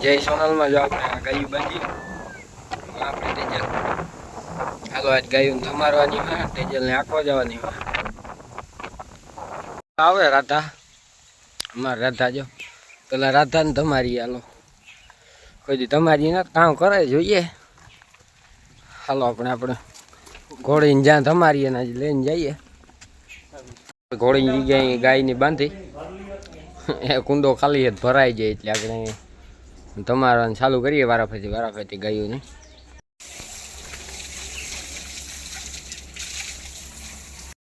જય સોનલમાં જો આપણે ગાયું બાંધી આપણે તેજલ હાલો આજ ગાયું ધમારવાની હોય તેજલને આંકવા જવાની હોય આવે રાધા અમારે રાધા જો પેલા રાધાને તમારી હાલો કોઈ દી તમારી ના કામ કરે જોઈએ હાલો આપણે ઘોડીને જ્યાં તમારી એને લઈને જઈએ ઘોડીની જગ્યાએ ગાયની બાંધી એ કુંડો ખાલી ભરાઈ જાય એટલે આપણે તમારવાનું ચાલુ કરીએ વારાફરતી ગાયોને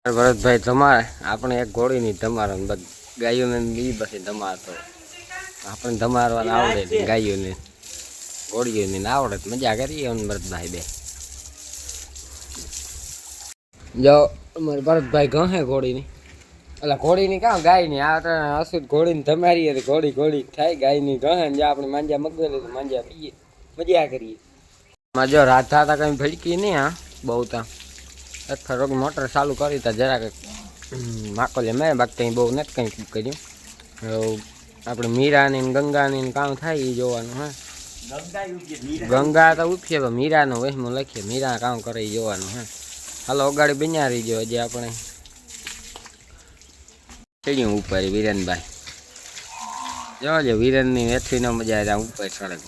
ભરતભાઈ તમારે આપણે એક ઘોડીની તમારવાનું બસ ગાયોને બી પછી તમારતો આપણે તમારવાનું આવડે ગાયોને ઘોડીઓને આવડે મજા કરીએ ભરતભાઈ બે જો અમારે ભરતભાઈ ગહે ઘોડીની એટલે ઘોડીની કાં ગાયની આ અસુદ ઘોડીને તમારી ઘોડી થાય ગાયની ગહે ને આપણે માંજા મગવેલી તો માંજા પીએ મજા કરીએ જો રાધા તા કઈ ભડકી નહીં હા બહુ તા રોગ મોટર ચાલુ કરી તા જરાક માકોલે મેં બાકી કંઈ બહુ નથી કંઈ કર્યું આપણે મીરાની ને ગંગાની કામ થાય એ જોવાનું હા ગંગા તો ઉઠીએ પણ મીરાનો વહેમું લખીએ મીરા કામ કરે એ જોવાનું હા હાલો અગાડી બિનારી જો હજી આપણે ચડ્યું ઉપર વિરેનભાઈ જોજો વિરેનની વેઠી ન મજા આવે ઉપર સડક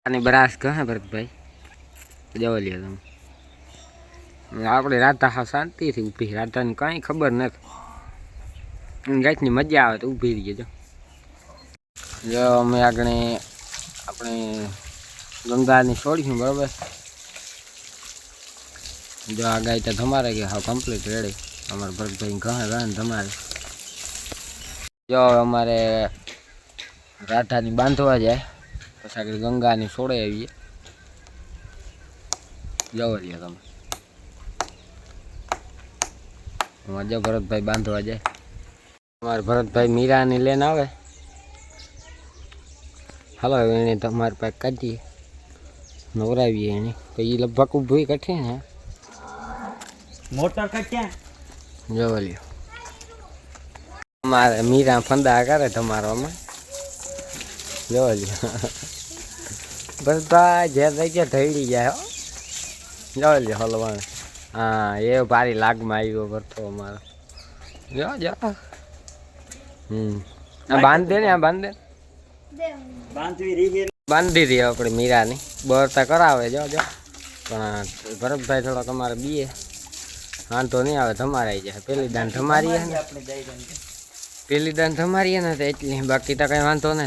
આની બરાસ કહે ભરતભાઈ જવા લ્યો તમે આપણે રાધા હા શાંતિથી ઊભી રાધાને કાંઈ ખબર નથી ગાયની મજા આવે તો ઊભી રહીએ જો અમે આગળ આપણે ગંગાની છોડીશું બરાબર જો આ ગાય તો તમારે કે હા કમ્પ્લીટ રેડી અમારે ભરતભાઈ કહે ને તમારે જો અમારે રાધાની બાંધવા જાય પછી આગળ ગંગાની છોડે આવીએ જવા લ્યો તમે જો ભરતભાઈ બાંધવા જાય અમારે ભરતભાઈ મીરાની લઈને આવે હાલો એને તમારે પાસે કાઢીએ નવરાવીએ એને પછી લગભગ ઊભી કઠી ને મોટર ક્યાં જોવા લ્યો અમારે મીરા ફંદા કરે તમારામાં જોવા લ્યો ભરતભાઈ જે થઈ ગયા ધૈડી જાય હો જોવા લ્યો હલવાણ હા એ ભારી લાગમાં આવ્યો ભરતો અમારો જો આ બાંધ દે ને આ બાંધ દે બાંધી દઈએ આપણે મીરાની બરતા કરાવે જો પણ ભરતભાઈ થોડો તમારે બીએ વાંધો નહીં આવે તમારે આવી જાય પેલી દાન તમારી ને તો એટલી બાકી તો કઈ વાંધો ને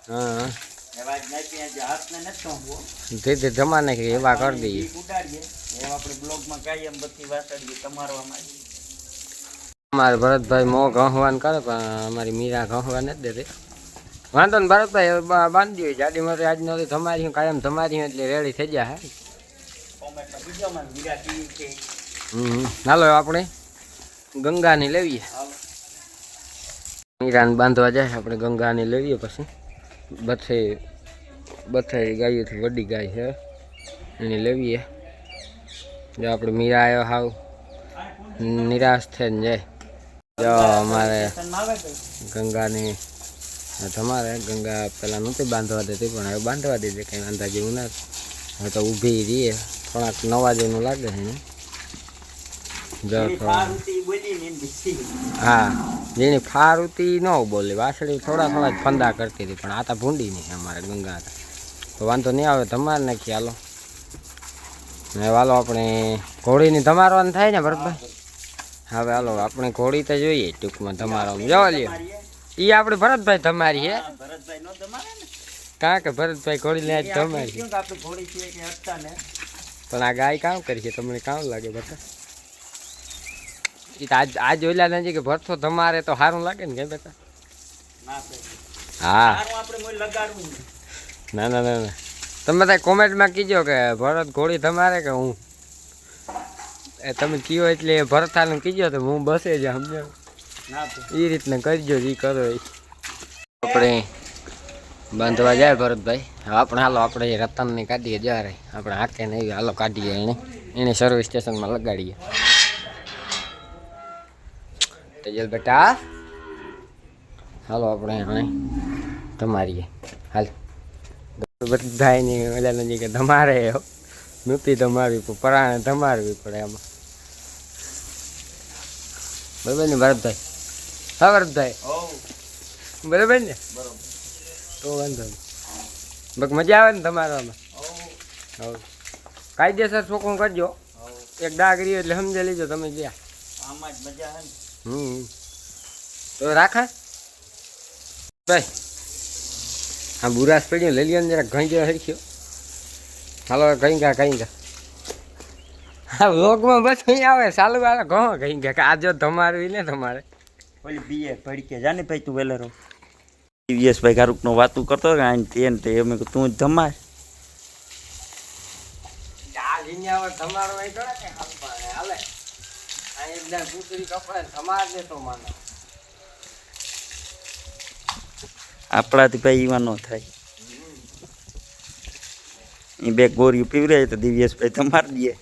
હા ધીરે જમા નાખી એવા કરી દઈએ અમારે ભરતભાઈ મો ઘહવાન કરે પણ અમારી મીરા ઘહવા નથી દેતી વાંધો ને ભરતભાઈ બાંધી હોય જાડીમાં આજ નથી તમારી કાયમ તમારી એટલે રેડી થઈ જાય હાલો આપણે ગંગાની લેવીએ મીરાને બાંધવા જાય આપણે ગંગાની લેવીએ પછી બથે ગાયોથી વડી ગાય છે એને લેવીએ જો આપણે મીરા આવ્યો હાવ નિરાશ થઈને જાય જો અમારે ગંગાની તમારે ગંગા પહેલાં નહોતી બાંધવા દેતી પણ હવે બાંધવા દીધી કંઈ વાંધા જેવું નથી હવે તો ઊભી રહીએ થોડાક નવા જેવું લાગે છે જો હા જેની ફારુતી ન બોલી વાસળી થોડા જ ફંદા કરતી હતી પણ આ તો ભૂંડી નહીં અમારે ગંગા હતા તો વાંધો નહીં આવે તમારે નાખી હાલો હવે હાલો આપણે ઘોડીની તમારવાનું થાય ને ભરતભાઈ હવે હાલો આપણે ઘોડી તો જોઈએ ટૂંકમાં તમારો જવા લ્યો એ આપણે ભરતભાઈ તમારી હે કાં કે ભરતભાઈ ઘોડી લે તમારી પણ આ ગાય કામ કરી છે તમને કામ લાગે બેટા એ તો આજ ઓલા નથી કે ભરતો તમારે તો સારું લાગે ને કે બેટા હા ના તમે બધા કોમેન્ટમાં કીજો કે ભરત ઘોડી તમારે કે હું તમે કયો એટલે ભરતાનું કીજો તો હું બસે જ સમજો એ રીતના કરજો એ કરો આપણે બાંધવા જાય ભરતભાઈ આપણે હાલો આપણે રતનને કાઢીએ જ્યારે આપણે હાકે નહીં હાલો કાઢીએ એને સર્વિસ સ્ટેશનમાં લગાડીએ તેજલ બેટા હાલો આપણે આને તમારીએ હાલ બધાની ઓલા નજી કે તમારે નહોતી તમારવી પણ પરાણે તમારવી પડે એમાં બરાબર ને ભરતભાઈ? હા ભરતભાઈ, બરાબર ને? તો વાંધો નહીં. બસ મજા આવે ને તમારામાં? હવે કાયદેસર ચોખ્ખું કરજો. એક ડાઘ રહ્યો એટલે સમજી લેજો તમે ગયા. આમાં જ મજા હે ને. તો રાખા ભાઈ. હા બુરાસ પડ્યો લઈ લ્યો ને જરા ઘઈ હરખ્યો. હાલો કઈ ગયા હા વ્લોગમાં બસ અહીં આવે ચાલુ આવે ઘો કઈ ગયા કે આ જો તમારું ને તમારે ઓલી બીએ ભડકે જાને ભાઈ તું વેલેરો ટીવીએસ ભાઈ ગારુકનો વાતું કરતો કે આને તે એમ તું જ ધમાર આ લીન્યા હવે તમારો અહીં કરે કે હાલે આ એકદમ પૂતરી કપડે તમાર દેતો માનો આપણાથી ભાઈ એમાં ન થાય એ બે ગોરીઓ પીવરાય તો દિવ્યેશ ભાઈ તમાર દે.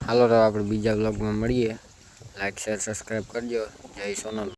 હાલો તો આપણે બીજા વ્લોગમાં મળીએ. લાઈક શેર સબસ્ક્રાઈબ કરજો. જય સોનલ.